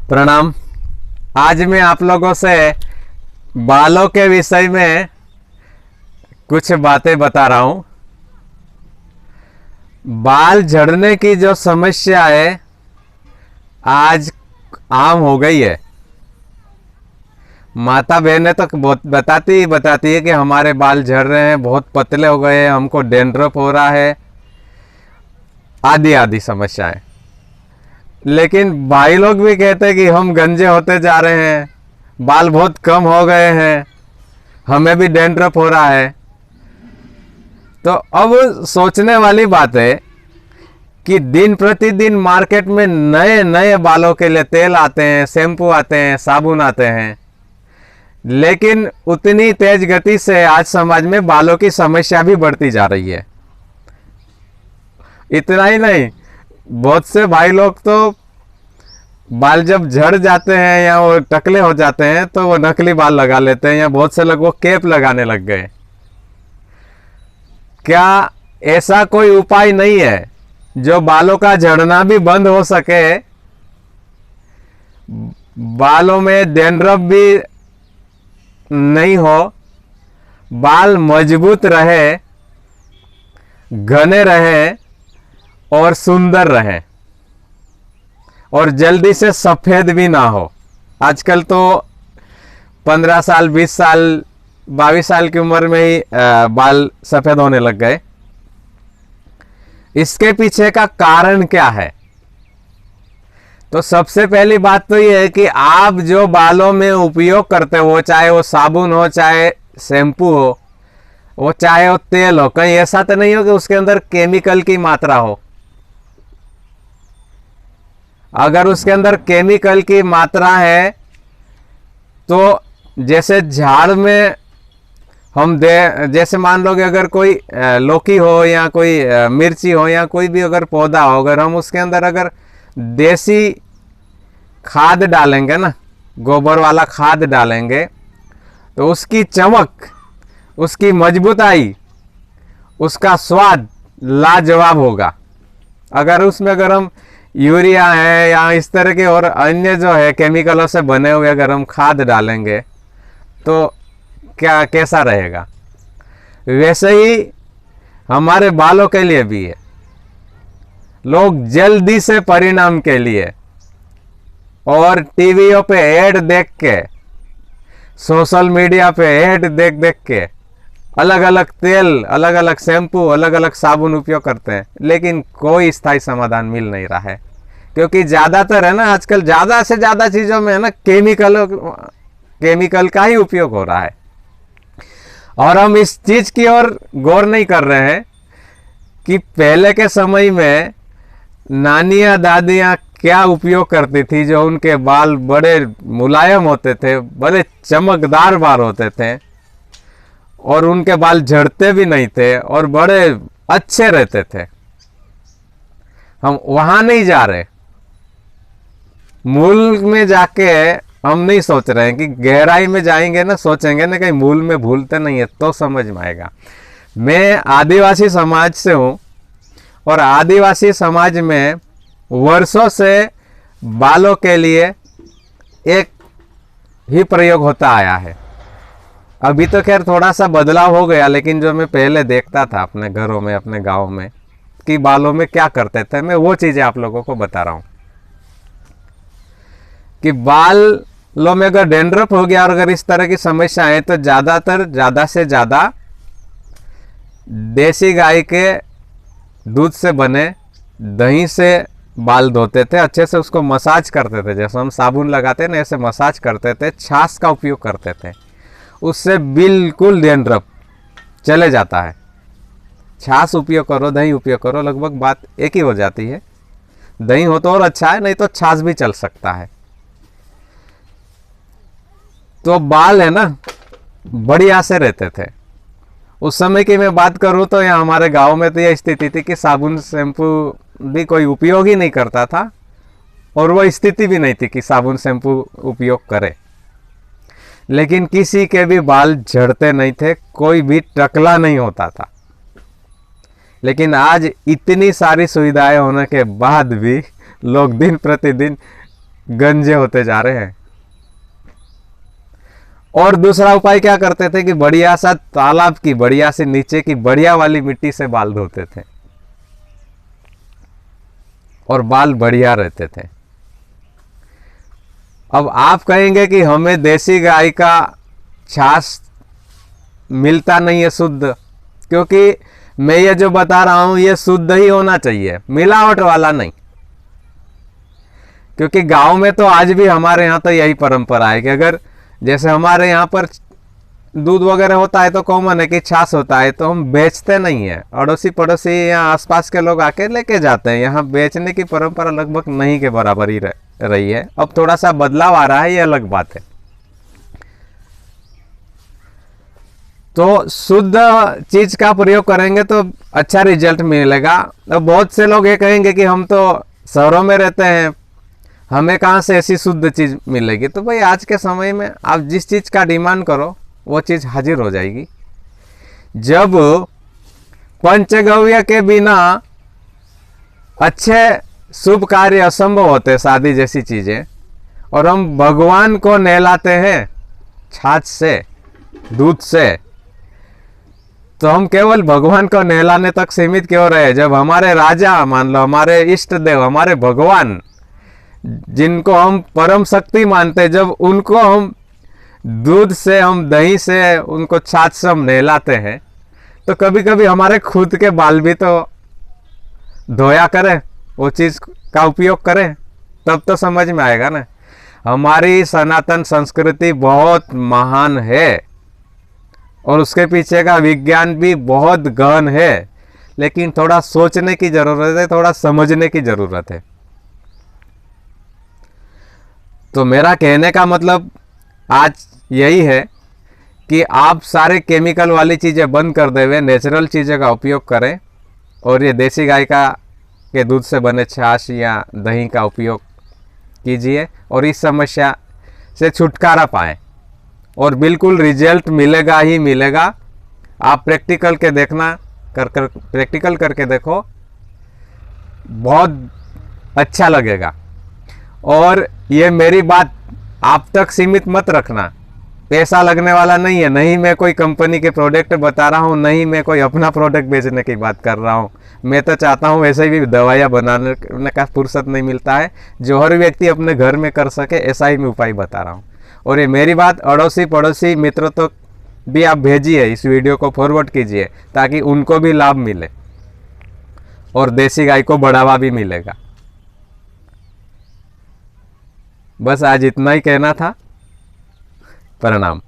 प्रणाम। आज मैं आप लोगों से बालों के विषय में कुछ बातें बता रहा हूँ। बाल झड़ने की जो समस्या है आज आम हो गई है। माता बहनें तो बहुत बताती है कि हमारे बाल झड़ रहे हैं, बहुत पतले हो गए हैं, हमको डैंड्रफ हो रहा है, आदि आदि समस्याएं। लेकिन भाई लोग भी कहते हैं कि हम गंजे होते जा रहे हैं, बाल बहुत कम हो गए हैं, हमें भी डैंड्रफ हो रहा है। तो अब सोचने वाली बात है कि दिन प्रतिदिन मार्केट में नए नए बालों के लिए तेल आते हैं, शैम्पू आते हैं, साबुन आते हैं, लेकिन उतनी तेज गति से आज समाज में बालों की समस्या भी बढ़ती जा रही है। इतना ही नहीं, बहुत से भाई लोग तो बाल जब झड़ जाते हैं या वो टकले हो जाते हैं तो वो नकली बाल लगा लेते हैं, या बहुत से लोग वो कैप लगाने लग गए। क्या ऐसा कोई उपाय नहीं है जो बालों का झड़ना भी बंद हो सके, बालों में डैंड्रफ भी नहीं हो, बाल मजबूत रहे, घने रहे और सुंदर रहे और जल्दी से सफ़ेद भी ना हो। आजकल तो 15 साल, 20 साल, 22 साल की उम्र में ही बाल सफ़ेद होने लग गए। इसके पीछे का कारण क्या है? तो सबसे पहली बात तो ये है कि आप जो बालों में उपयोग करते हो, चाहे वो साबुन हो, चाहे शैम्पू हो, वो चाहे वो तेल हो, कहीं ऐसा तो नहीं हो कि उसके अंदर केमिकल की मात्रा हो। अगर उसके अंदर केमिकल की मात्रा है तो जैसे झाड़ में हम जैसे मान लो कि अगर कोई लौकी हो या कोई मिर्ची हो या कोई भी अगर पौधा हो, अगर हम उसके अंदर अगर देसी खाद डालेंगे ना, गोबर वाला खाद डालेंगे, तो उसकी चमक, उसकी मजबूताई, उसका स्वाद लाजवाब होगा। अगर उसमें अगर हम यूरिया है या इस तरह के और अन्य जो है केमिकलों से बने हुए अगर हम खाद डालेंगे तो क्या कैसा रहेगा? वैसे ही हमारे बालों के लिए भी है। लोग जल्दी से परिणाम के लिए और टीवीओं पे ऐड देख के, सोशल मीडिया पे ऐड देख देख के अलग अलग तेल, अलग अलग शैम्पू, अलग अलग साबुन उपयोग करते हैं, लेकिन कोई स्थायी समाधान मिल नहीं रहा है। क्योंकि ज़्यादातर है ना, आजकल ज़्यादा से ज़्यादा चीज़ों में है ना केमिकल का ही उपयोग हो रहा है। और हम इस चीज़ की ओर गौर नहीं कर रहे हैं कि पहले के समय में नानियाँ दादियाँ क्या उपयोग करती थी, जो उनके बाल बड़े मुलायम होते थे, बड़े चमकदार बाल होते थे और उनके बाल झड़ते भी नहीं थे और बड़े अच्छे रहते थे। हम वहाँ नहीं जा रहे, मूल में जाके हम नहीं सोच रहे हैं कि गहराई में जाएंगे ना, सोचेंगे ना कहीं मूल में भूलते नहीं है तो समझ में आएगा। मैं आदिवासी समाज से हूँ और आदिवासी समाज में वर्षों से बालों के लिए एक ही प्रयोग होता आया है। अभी तो खैर थोड़ा सा बदलाव हो गया, लेकिन जो मैं पहले देखता था अपने घरों में, अपने गांव में कि बालों में क्या करते थे, मैं वो चीज़ें आप लोगों को बता रहा हूँ कि बालों में अगर डैंड्रफ हो गया और अगर इस तरह की समस्या है तो ज़्यादा से ज़्यादा देसी गाय के दूध से बने दही से बाल धोते थे, अच्छे से उसको मसाज करते थे, जैसे हम साबुन लगाते हैं ना ऐसे मसाज करते थे, छाछ का उपयोग करते थे, उससे बिल्कुल डैंड्रफ चले जाता है। छाछ उपयोग करो, दही उपयोग करो, लगभग बात एक ही हो जाती है। दही हो तो और अच्छा है, नहीं तो छाछ भी चल सकता है। तो बाल है ना बढ़िया से रहते थे। उस समय की मैं बात करूं तो यहाँ हमारे गांव में तो यह स्थिति थी कि साबुन शैम्पू भी कोई उपयोग ही नहीं करता था और वो स्थिति भी नहीं थी कि साबुन शैम्पू उपयोग करे। लेकिन किसी के भी बाल झड़ते नहीं थे, कोई भी टकला नहीं होता था। लेकिन आज इतनी सारी सुविधाएं होने के बाद भी लोग दिन प्रतिदिन गंजे होते जा रहे हैं। और दूसरा उपाय क्या करते थे कि बढ़िया सा तालाब की, बढ़िया से नीचे की बढ़िया वाली मिट्टी से बाल धोते थे और बाल बढ़िया रहते थे। अब आप कहेंगे कि हमें देसी गाय का छाछ मिलता नहीं है शुद्ध, क्योंकि मैं ये जो बता रहा हूं ये शुद्ध ही होना चाहिए, मिलावट वाला नहीं। क्योंकि गांव में तो आज भी हमारे यहाँ तो यही परंपरा है कि अगर जैसे हमारे यहाँ पर दूध वगैरह होता है तो कॉमन है कि छाछ होता है, तो हम बेचते नहीं है, अड़ोसी पड़ोसी या आसपास के लोग आके लेके जाते हैं। यहाँ बेचने की परंपरा लगभग नहीं के बराबर ही रही है। अब थोड़ा सा बदलाव आ रहा है, ये अलग बात है। तो शुद्ध चीज का प्रयोग करेंगे तो अच्छा रिजल्ट मिलेगा। अब बहुत से लोग ये कहेंगे कि हम तो शहरों में रहते हैं, हमें कहाँ से ऐसी शुद्ध चीज मिलेगी। तो भाई आज के समय में आप जिस चीज का डिमांड करो वो चीज हाजिर हो जाएगी। जब पंचगव्य के बिना अच्छे शुभ कार्य असंभव होते, शादी जैसी चीजें, और हम भगवान को नहलाते हैं छाछ से, दूध से, तो हम केवल भगवान को नहलाने तक सीमित क्यों रहे? जब हमारे राजा, मान लो हमारे इष्ट देव, हमारे भगवान, जिनको हम परम शक्ति मानते, जब उनको हम दूध से, हम दही से, उनको छाछ से हम नहलाते हैं, तो कभी कभी हमारे खुद के बाल भी तो धोया करें, वो चीज़ का उपयोग करें, तब तो समझ में आएगा ना। हमारी सनातन संस्कृति बहुत महान है और उसके पीछे का विज्ञान भी बहुत गहन है, लेकिन थोड़ा सोचने की ज़रूरत है, थोड़ा समझने की ज़रूरत है। तो मेरा कहने का मतलब आज यही है कि आप सारे केमिकल वाली चीज़ें बंद कर दे हुए नेचुरल चीज़ों का उपयोग करें और ये देसी गाय के दूध से बने छाछ या दही का उपयोग कीजिए और इस समस्या से छुटकारा पाएं और बिल्कुल रिजल्ट मिलेगा ही मिलेगा। आप प्रैक्टिकल के देखना, प्रैक्टिकल करके देखो, बहुत अच्छा लगेगा। और ये मेरी बात आप तक सीमित मत रखना, पैसा लगने वाला नहीं है। नहीं मैं कोई कंपनी के प्रोडक्ट बता रहा हूँ, नहीं मैं कोई अपना प्रोडक्ट बेचने की बात कर रहा हूँ। मैं तो चाहता हूँ वैसे भी दवाइयाँ बनाने का फुर्सत नहीं मिलता है, जो हर व्यक्ति अपने घर में कर सके, ऐसा ही मैं उपाय बता रहा हूँ। और ये मेरी बात अड़ोसी पड़ोसी मित्रों तक भी आप भेजिए, इस वीडियो को फॉरवर्ड कीजिए ताकि उनको भी लाभ मिले और देसी गाय को बढ़ावा भी मिलेगा। बस आज इतना ही कहना था। प्रणाम।